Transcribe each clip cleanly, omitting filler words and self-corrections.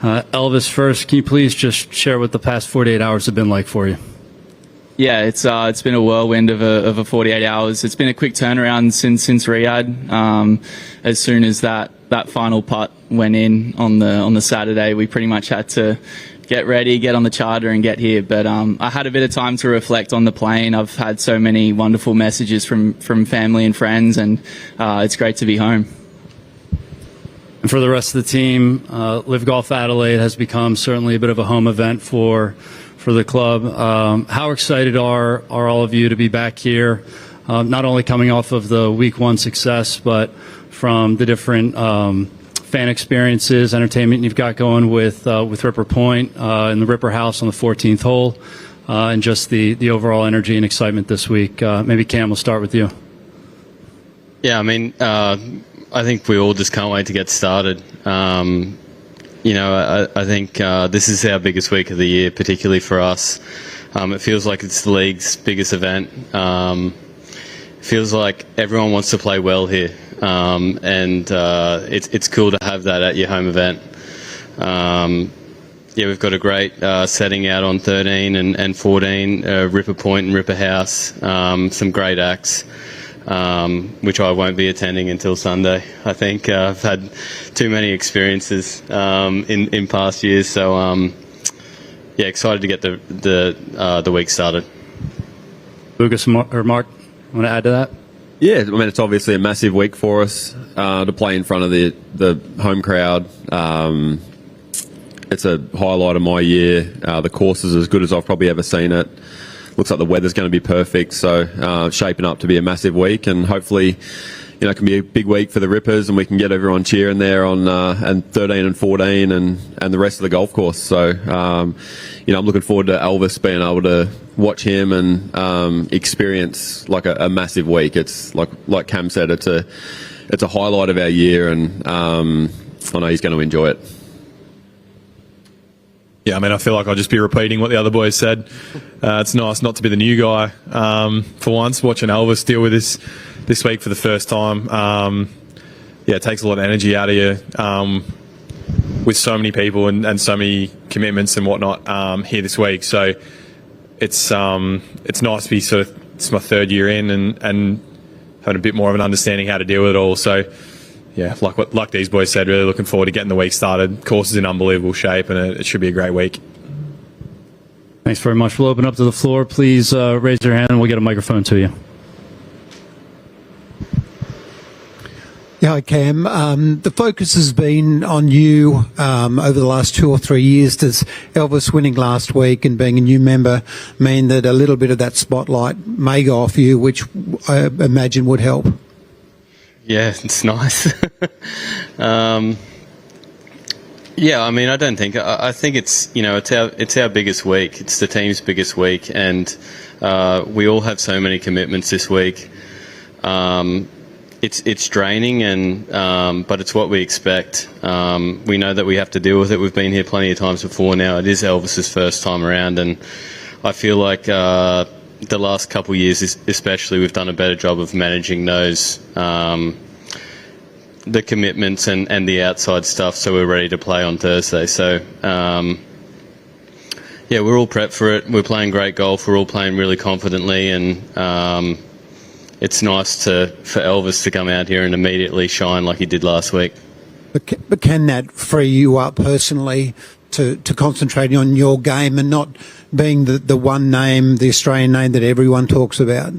Elvis, first, can you please just share what the past 48 hours have been like for you? Yeah, it's been a whirlwind of a 48 hours. It's been a quick turnaround since Riyadh. As soon as that final putt went in on the Saturday, we pretty much had to get ready, get on the charter and get here. But I had a bit of time to reflect on the plane. I've had so many wonderful messages from family and friends, and it's great to be home. And for the rest of the team, Live Golf Adelaide has become certainly a bit of a home event for the club. How excited are all of you to be back here, not only coming off of the week 1 success, but from the different fan experiences, entertainment you've got going with Ripper Point and the Ripper House on the 14th hole, and just the overall energy and excitement this week. Maybe Cam, we'll start with you. Yeah, I mean, I think we all just can't wait to get started. I think this is our biggest week of the year, particularly for us. It feels like it's the league's biggest event. It feels like everyone wants to play well here, and it's cool to have that at your home event. We've got a great setting out on 13 and 14, Ripper Point and Ripper House, some great acts. Which I won't be attending until Sunday. I think I've had too many experiences in past years, so excited to get the week started. Lucas or Mark, want to add to that? Yeah, I mean, it's obviously a massive week for us to play in front of the home crowd. It's a highlight of my year. The course is as good as I've probably ever seen it. Looks like the weather's going to be perfect, so shaping up to be a massive week, and hopefully, it can be a big week for the Rippers, and we can get everyone cheering there on and 13 and 14 and the rest of the golf course. So, I'm looking forward to Elvis being able to watch him and experience like a massive week. It's like Cam said, it's a highlight of our year, and I know he's going to enjoy it. Yeah, I mean, I feel like I'll just be repeating what the other boys said. It's nice not to be the new guy for once, watching Elvis deal with this week for the first time. It takes a lot of energy out of you with so many people and so many commitments and whatnot here this week. So it's nice to be it's my 3rd year in and having a bit more of an understanding how to deal with it all. So, yeah, like these boys said, really looking forward to getting the week started. Course is in unbelievable shape, and it should be a great week. Thanks very much. We'll open up to the floor. Please raise your hand, and we'll get a microphone to you. Yeah, hi, Cam. The focus has been on you over the last 2 or 3 years. Does Elvis winning last week and being a new member mean that a little bit of that spotlight may go off you, which I imagine would help? Yeah, it's nice. I mean, I don't think. I think it's it's our biggest week. It's the team's biggest week, and we all have so many commitments this week. It's draining, but it's what we expect. We know that we have to deal with it. We've been here plenty of times before now. It is Elvis's first time around, and I feel like the last couple of years, especially, we've done a better job of managing those the commitments and the outside stuff, so we're ready to play on Thursday. So we're all prepped for it. We're playing great golf. We're all playing really confidently, and it's nice for Elvis to come out here and immediately shine like he did last week. But can that free you up personally to concentrating on your game and not being the one name, the Australian name that everyone talks about?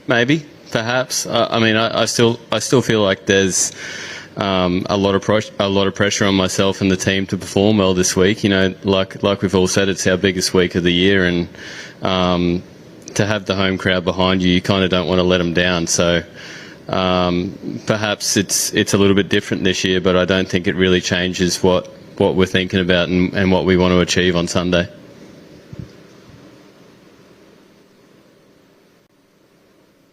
Maybe, perhaps. I mean, I still feel like there's a lot of pressure on myself and the team to perform well this week. Like we've all said, it's our biggest week of the year, and to have the home crowd behind you, you kind of don't want to let them down. So perhaps it's a little bit different this year, but I don't think it really changes what we're thinking about and what we want to achieve on Sunday.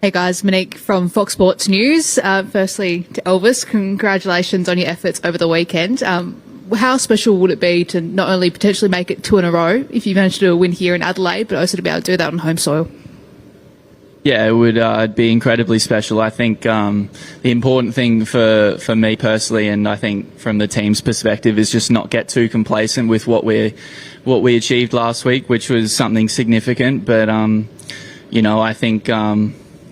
Hey guys, Monique from Fox Sports News. Firstly, to Elvis, congratulations on your efforts over the weekend. How special would it be to not only potentially make it 2 in a row if you manage to do a win here in Adelaide, but also to be able to do that on home soil? Yeah, it would be incredibly special. I think the important thing for me personally, and I think from the team's perspective, is just not get too complacent with what we achieved last week, which was something significant. But I think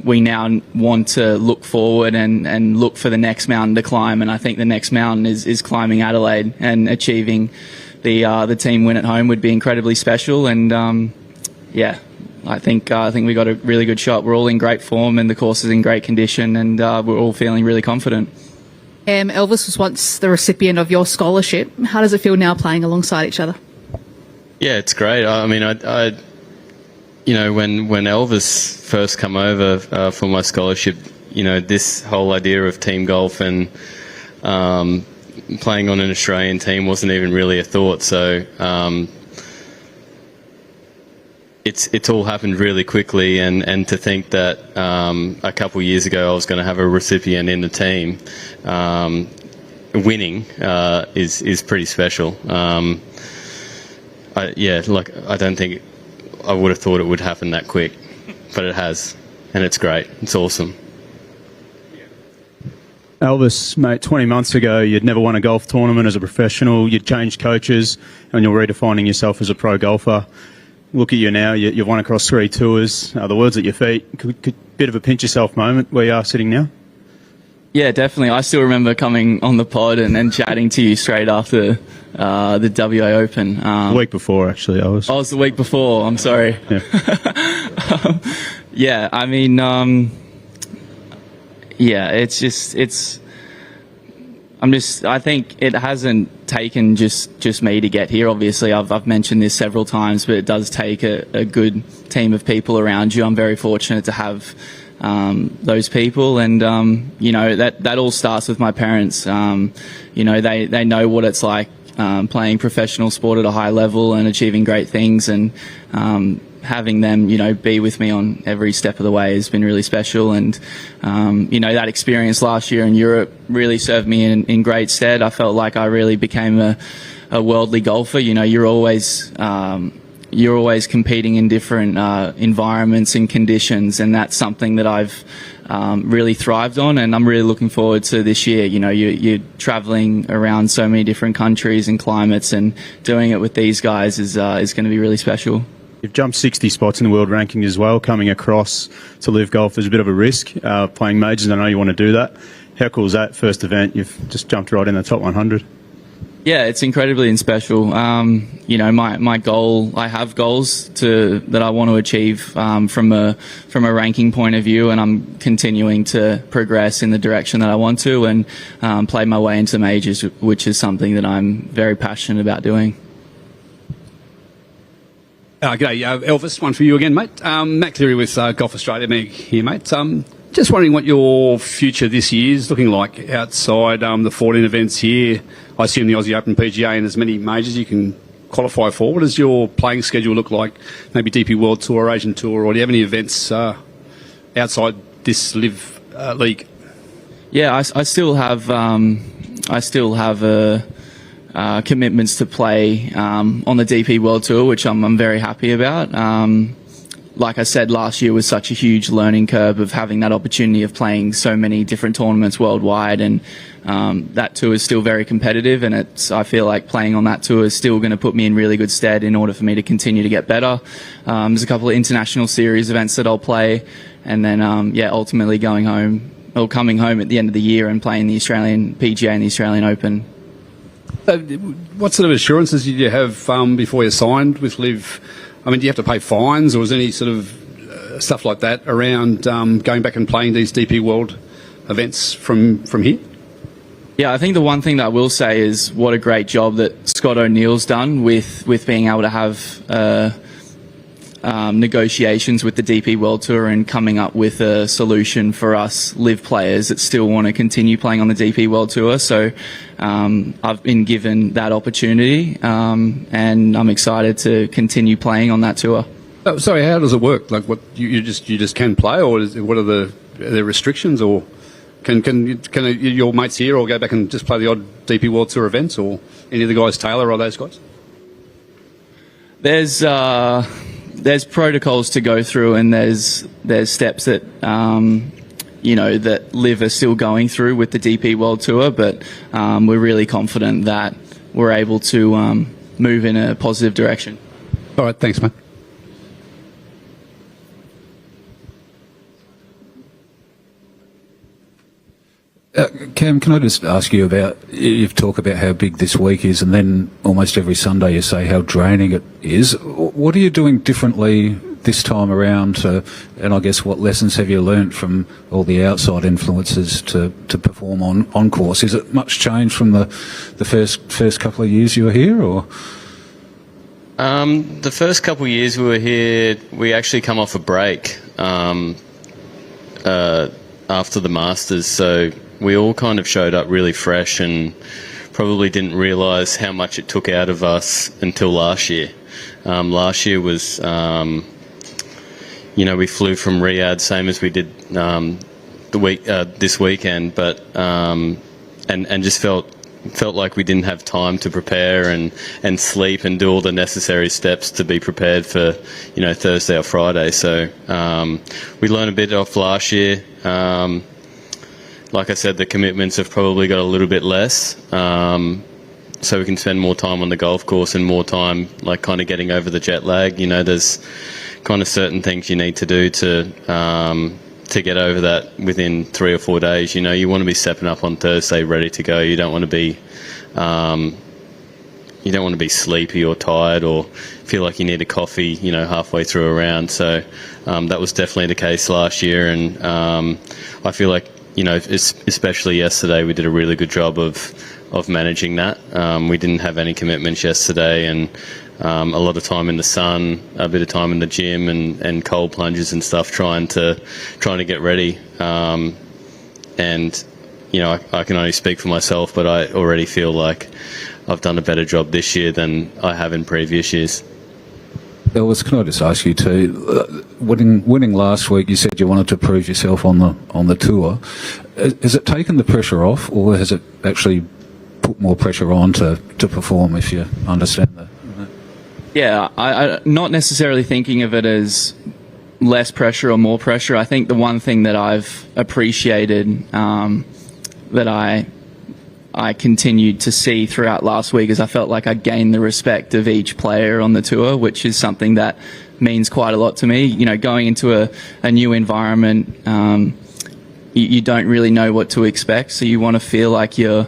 we now want to look forward and look for the next mountain to climb. And I think the next mountain is climbing Adelaide, and achieving the team win at home would be incredibly special. And I think we got a really good shot. We're all in great form, and the course is in great condition, and we're all feeling really confident. Elvis was once the recipient of your scholarship. How does it feel now playing alongside each other? Yeah, it's great. I mean, I when Elvis first come over for my scholarship, this whole idea of team golf and playing on an Australian team wasn't even really a thought. So it's all happened really quickly, and to think that a couple of years ago I was going to have a recipient in the team winning is pretty special. I don't think I would have thought it would happen that quick, but it has, and it's great. It's awesome. Elvis, mate, 20 months ago, you'd never won a golf tournament as a professional. You'd changed coaches, and you're redefining yourself as a pro golfer. Look at you now. You've won across 3 tours. The world's at your feet. Bit of a pinch yourself moment where you are sitting now. Yeah, definitely. I still remember coming on the pod and chatting to you straight after the WA Open. The week before, actually, I was. Oh, it was the week before. I'm sorry. Yeah. I mean, I think it hasn't taken just me to get here. Obviously, I've mentioned this several times, but it does take a good team of people around you. I'm very fortunate to have those people, and that all starts with my parents. They know what it's like playing professional sport at a high level and achieving great things, and having them be with me on every step of the way has been really special. And that experience last year in Europe really served me in great stead. I felt like I really became a worldly golfer. You're always competing in different environments and conditions, and that's something that I've really thrived on, and I'm really looking forward to this year. You're traveling around so many different countries and climates, and doing it with these guys is going to be really special. You've jumped 60 spots in the world ranking as well. Coming across to Live Golf is a bit of a risk. Playing majors, I know you want to do that. How cool is that? First event, you've just jumped right in the top 100. Yeah, it's incredibly special. My goal, I have goals that I want to achieve from a ranking point of view, and I'm continuing to progress in the direction that I want to, and play my way into majors, which is something that I'm very passionate about doing. G'day, Elvis, one for you again, mate. Matt Cleary with Golf Australia, Meg here, mate. Just wondering what your future this year is looking like outside the 14 events here. I assume the Aussie Open, PGA, and as many majors you can qualify for. What does your playing schedule look like? Maybe DP World Tour, Asian Tour, or do you have any events outside this Live league? Yeah, I still have commitments to play on the DP World Tour, which I'm very happy about. Like I said, last year was such a huge learning curve of having that opportunity of playing so many different tournaments worldwide, and that tour is still very competitive, and I feel like playing on that tour is still going to put me in really good stead in order for me to continue to get better. There's a couple of international series events that I'll play, and then ultimately coming home at the end of the year and playing the Australian PGA and the Australian Open. What sort of assurances did you have before you signed with Live? I mean, do you have to pay fines, or is there any sort of stuff like that around going back and playing these DP World events from here? Yeah, I think the one thing that I will say is what a great job that Scott O'Neill's done with being able to have negotiations with the DP World Tour and coming up with a solution for us Live players that still want to continue playing on the DP World Tour. So I've been given that opportunity, and I'm excited to continue playing on that tour. Oh, sorry, how does it work? Like, what you just can play, or what are there restrictions, or can your mates here all go back and just play the odd DP World Tour events, there's protocols to go through, and there's steps that that Liv are still going through with the DP World Tour, but we're really confident that we're able to move in a positive direction. All right, thanks, mate. Cam, can I just ask you about, you've talked about how big this week is, and then almost every Sunday you say how draining it is. What are you doing differently this time around, and I guess what lessons have you learnt from all the outside influences to perform on course? Is it much change from the first couple of years you were here, or? The first couple of years we were here, we actually come off a break after the Masters, so we all kind of showed up really fresh and probably didn't realise how much it took out of us until last year. Last year was, we flew from Riyadh, same as we did this weekend, but and just felt like we didn't have time to prepare and sleep and do all the necessary steps to be prepared for Thursday or Friday. So we learned a bit off last year. Like I said, the commitments have probably got a little bit less, so we can spend more time on the golf course and more time like kind of getting over the jet lag. There's kind of certain things you need to do to get over that within 3 or 4 days. You want to be stepping up on Thursday ready to go. You don't want to be sleepy or tired or feel like you need a coffee halfway through a round. So that was definitely the case last year, and I feel like especially yesterday we did a really good job of managing that. We didn't have any commitments yesterday, and a lot of time in the sun, a bit of time in the gym, and cold plunges and stuff, trying to get ready. I can only speak for myself, but I already feel like I've done a better job this year than I have in previous years. Elvis, can I just ask you too? Winning last week, you said you wanted to prove yourself on the tour. Has it taken the pressure off, or has it actually put more pressure on to perform? If you understand that. Yeah, I not necessarily thinking of it as less pressure or more pressure. I think the one thing that I've appreciated that I continued to see throughout last week is I felt like I gained the respect of each player on the tour, which is something that means quite a lot to me. Going into a new environment, you don't really know what to expect, so you want to feel like you're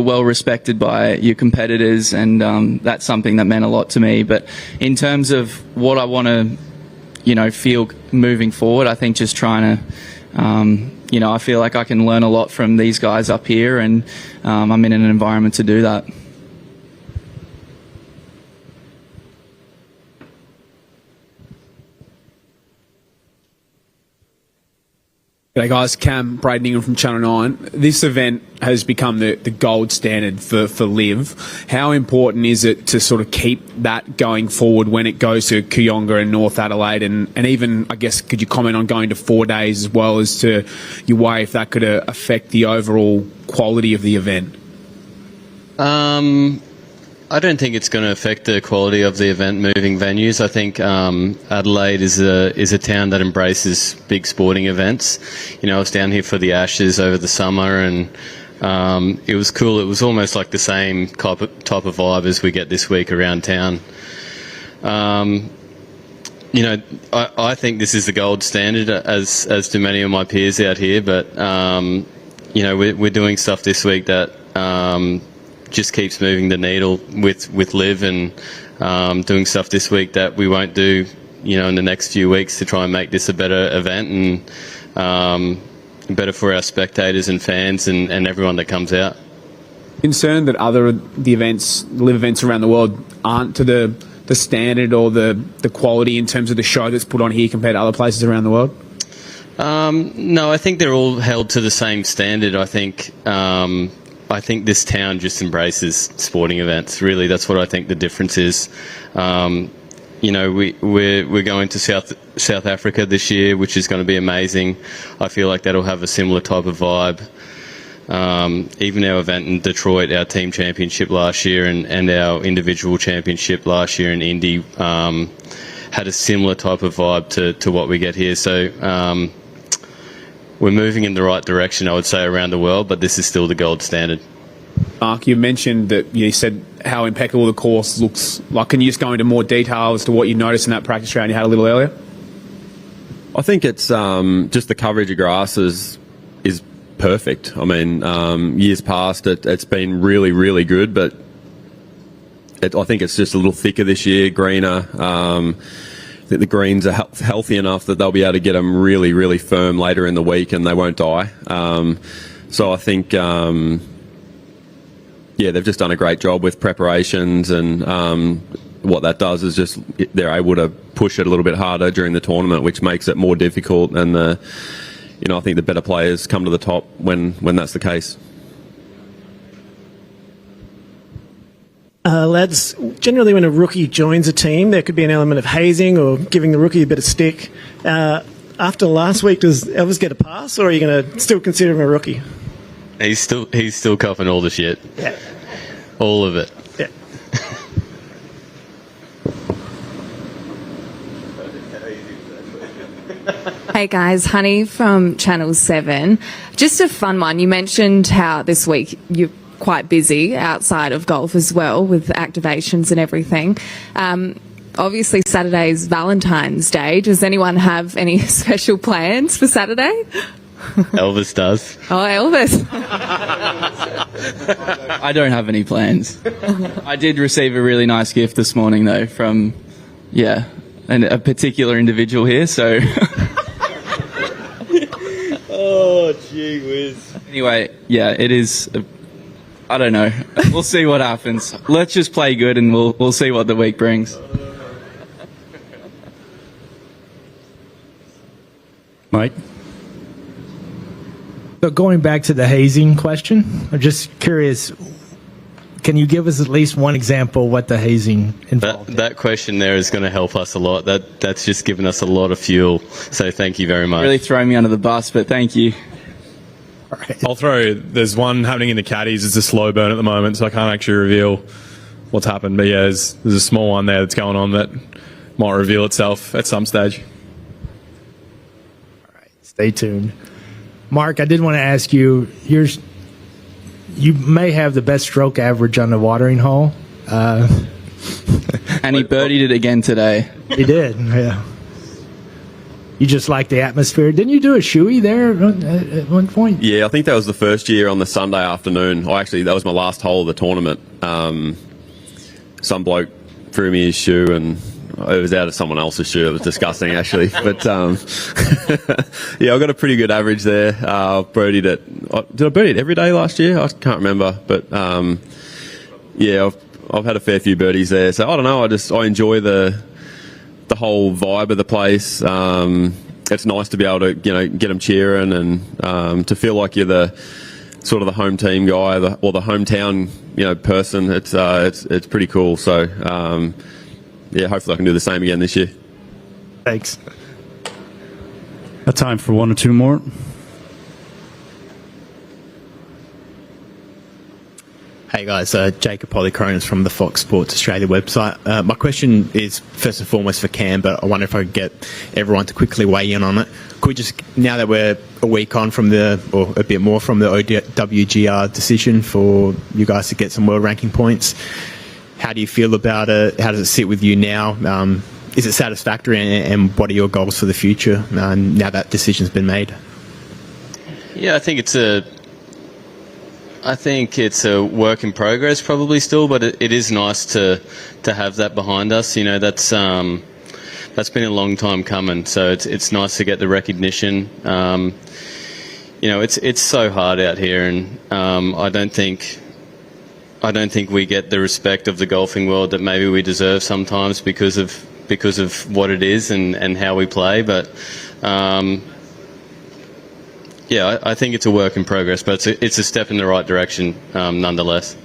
well respected by your competitors, and that's something that meant a lot to me. But in terms of what I want to feel moving forward, I think just trying to I feel like I can learn a lot from these guys up here, and I'm in an environment to do that. G'day guys, Cam, Braden Ingram from Channel 9. This event has become the gold standard for Liv. How important is it to sort of keep that going forward when it goes to Kooyonga and North Adelaide, and even, I guess, could you comment on going to 4 days as well as to your way, if that could affect the overall quality of the event? I don't think it's going to affect the quality of the event moving venues. I think Adelaide is a town that embraces big sporting events. I was down here for the Ashes over the summer, and it was cool. It was almost like the same type of vibe as we get this week around town. I think this is the gold standard, as do many of my peers out here. But we're doing stuff this week that just keeps moving the needle with Liv, and doing stuff this week that we won't do in the next few weeks to try and make this a better event and better for our spectators and fans and everyone that comes out. Concerned that the Liv events around the world aren't to the standard or the quality in terms of the show that's put on here compared to other places around the world? No, I think they're all held to the same standard. I think this town just embraces sporting events. Really, that's what I think the difference is. We're going to South Africa this year, which is going to be amazing. I feel like that'll have a similar type of vibe. Even our event in Detroit, our team championship last year, and our individual championship last year in Indy had a similar type of vibe to what we get here. So we're moving in the right direction, I would say, around the world, but this is still the gold standard. Mark, you mentioned that you said how impeccable the course looks like. Can you just go into more detail as to what you noticed in that practice round you had a little earlier? I think it's just the coverage of grass is perfect. I mean, years past it's been really, really good, but I think it's just a little thicker this year, greener. I think the greens are healthy enough that they'll be able to get them really, really firm later in the week and they won't die. So I think, they've just done a great job with preparations, and what that does is just they're able to push it a little bit harder during the tournament, which makes it more difficult. And I think the better players come to the top when that's the case. Lads, generally when a rookie joins a team, there could be an element of hazing or giving the rookie a bit of stick. After last week, does Elvis get a pass, or are you going to still consider him a rookie? He's still copping all the shit. Yeah. All of it. Yeah. Hey guys, Honey from Channel 7. Just a fun one. You mentioned how this week you're quite busy outside of golf as well with activations and everything. Obviously Saturday's Valentine's Day. Does anyone have any special plans for Saturday? Elvis does. Oh, Elvis. I don't have any plans. I did receive a really nice gift this morning, though, from, a particular individual here, so... Oh, gee whiz. Anyway, it is... I don't know. We'll see what happens. Let's just play good and we'll see what the week brings. Mike? So going back to the hazing question, I'm just curious, can you give us at least one example what the hazing involved? That question there is going to help us a lot. That's just given us a lot of fuel. So thank you very much. Really throwing me under the bus, but thank you. All right. There's one happening in the caddies. It's a slow burn at the moment, so I can't actually reveal what's happened. But there's a small one there that's going on that might reveal itself at some stage. All right, stay tuned. Mark, I did want to ask you, you may have the best stroke average on the watering hole. And he birdied it again today. He did, yeah. You just like the atmosphere. Didn't you do a shoey there at one point? Yeah, I think that was the first year on the Sunday afternoon. That was my last hole of the tournament. Some bloke threw me his shoe and it was out of someone else's shoe. It was disgusting, actually. But, I got a pretty good average there. Birdied it. Did I birdie it every day last year? I can't remember. But, I've had a fair few birdies there. So, I don't know. I enjoy the whole vibe of the place. It's nice to be able to, get them cheering and to feel like you're the sort of the home team guy or the hometown, person. It's pretty cool. So, hopefully I can do the same again this year. Thanks. Got time for one or two more. Hey guys, Jacob Polychronis from the Fox Sports Australia website. My question is first and foremost for Cam, but I wonder if I could get everyone to quickly weigh in on it. Could we just, now that we're a week on or a bit more from the WGR decision for you guys to get some world ranking points, how do you feel about it? How does it sit with you now? Is it satisfactory, and what are your goals for the future now that decision's been made? Yeah, I think it's a work in progress probably still, but it is nice to have that behind us. That's been a long time coming, so it's nice to get the recognition. It's so hard out here, and I don't think we get the respect of the golfing world that maybe we deserve sometimes because of what it is and how we play. But I think it's a work in progress, but it's a step in the right direction nonetheless.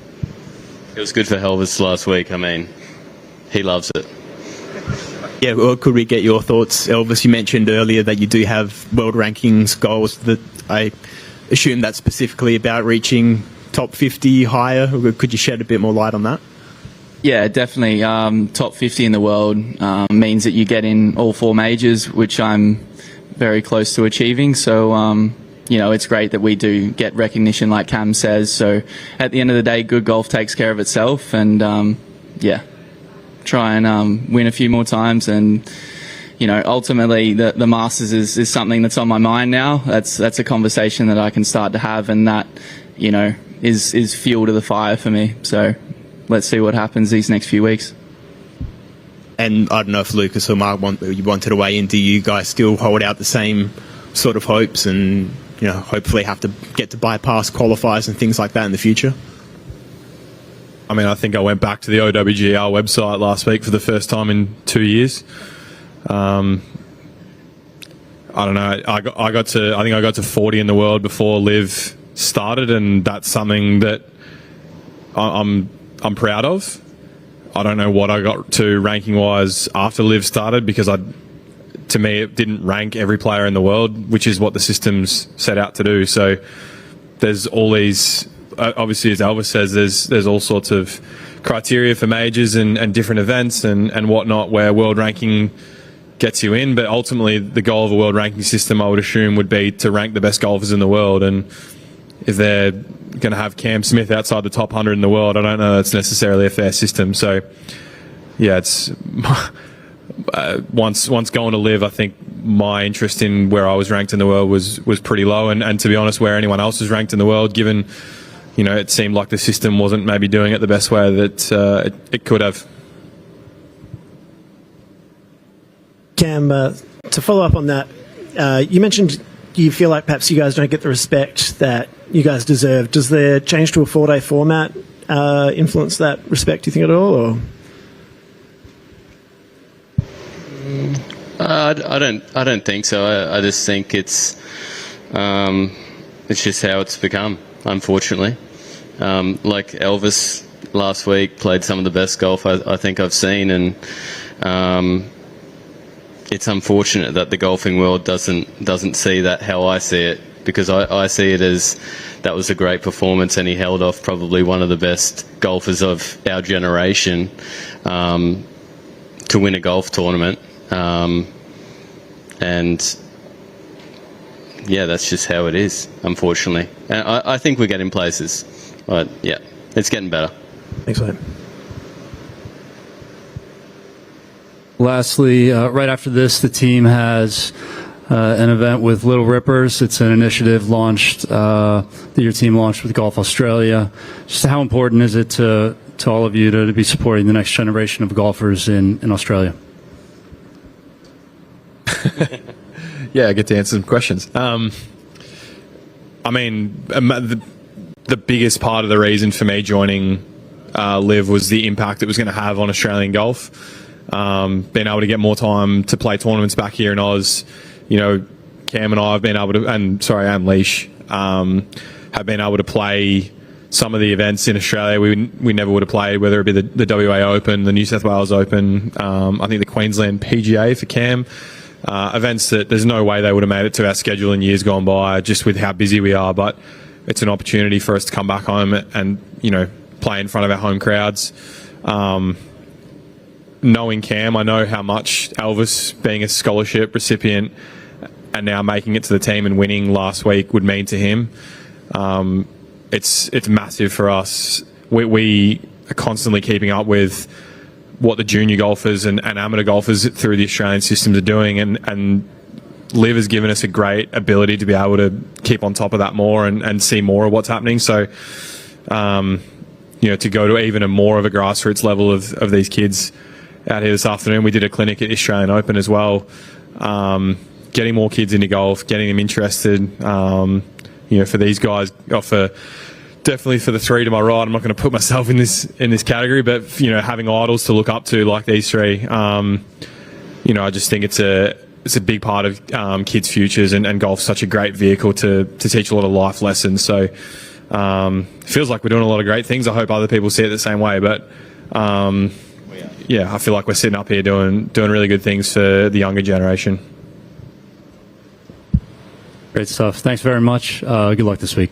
It was good for Elvis last week. I mean, he loves it. Yeah, well, could we get your thoughts, Elvis? You mentioned earlier that you do have world rankings goals that assume that's specifically about reaching top 50 higher. Could you shed a bit more light on that? Yeah, definitely. Top 50 in the world means that you get in all 4 majors, which I'm very close to achieving. So, it's great that we do get recognition like Cam says. So at the end of the day, good golf takes care of itself. And, try and win a few more times. And, ultimately the Masters is something that's on my mind now. That's a conversation that I can start to have, and that, is fuel to the fire for me. So let's see what happens these next few weeks. And I don't know if Lucas or Mark you wanted to weigh in. Do you guys still hold out the same sort of hopes and, hopefully have to get to bypass qualifiers and things like that in the future? I mean, I think I went back to the OWGR website last week for the first time in 2 years. I don't know. I think I got to 40 in the world before Liv started, and that's something that I'm proud of. I don't know what I got to ranking wise after Liv started, because to me it didn't rank every player in the world, which is what the system's set out to do. So there's all these, obviously as Elvis says, there's all sorts of criteria for majors and different events and whatnot where world ranking gets you in, but ultimately the goal of a world ranking system, I would assume, would be to rank the best golfers in the world. And if they're going to have Cam Smith outside the top 100 in the world, I don't know that's necessarily a fair system. So yeah, it's once going to Live, I think my interest in where I was ranked in the world was pretty low, and to be honest, where anyone else was ranked in the world, given it seemed like the system wasn't maybe doing it the best way that it could have. Cam, to follow up on that, you mentioned you feel like perhaps you guys don't get the respect that you guys deserve. Does the change to a 4-day format influence that respect, do you think, at all? Or? I don't think so. I just think it's just how it's become, unfortunately. Like Elvis last week played some of the best golf I think I've seen, and it's unfortunate that the golfing world doesn't see that how I see it, because I see it as that was a great performance, and he held off probably one of the best golfers of our generation to win a golf tournament. And yeah, that's just how it is, unfortunately. And I think we're getting places. But yeah, it's getting better. Thanks, mate. Lastly, right after this, the team has an event with Little Rippers. It's an initiative launched that your team launched with Golf Australia. Just how important is it to all of you to be supporting the next generation of golfers in Australia? Yeah, I get to answer some questions. I mean, the biggest part of the reason for me joining Liv was the impact it was going to have on Australian golf. Being able to get more time to play tournaments back here in Oz. Cam and I have been able to, and Leash, have been able to play some of the events in Australia we never would have played, whether it be the WA Open, the New South Wales Open, I think the Queensland PGA for Cam. Events that there's no way they would have made it to our schedule in years gone by, just with how busy we are. But it's an opportunity for us to come back home and play in front of our home crowds. Knowing Cam, I know how much Elvis, being a scholarship recipient and now making it to the team and winning last week, would mean to him. It's massive for us. We are constantly keeping up with what the junior golfers and amateur golfers through the Australian systems are doing, and Liv has given us a great ability to be able to keep on top of that more and see more of what's happening. So, to go to even more of a grassroots level of these kids out here this afternoon. We did a clinic at Australian Open as well, getting more kids into golf, getting them interested. For these guys, definitely for the three to my right, I'm not going to put myself in this category, but having idols to look up to like these three, I just think it's a big part of kids' futures, and golf's such a great vehicle to teach a lot of life lessons. So feels like we're doing a lot of great things. I hope other people see it the same way, but I feel like we're sitting up here doing really good things for the younger generation. Great stuff. Thanks very much. Good luck this week.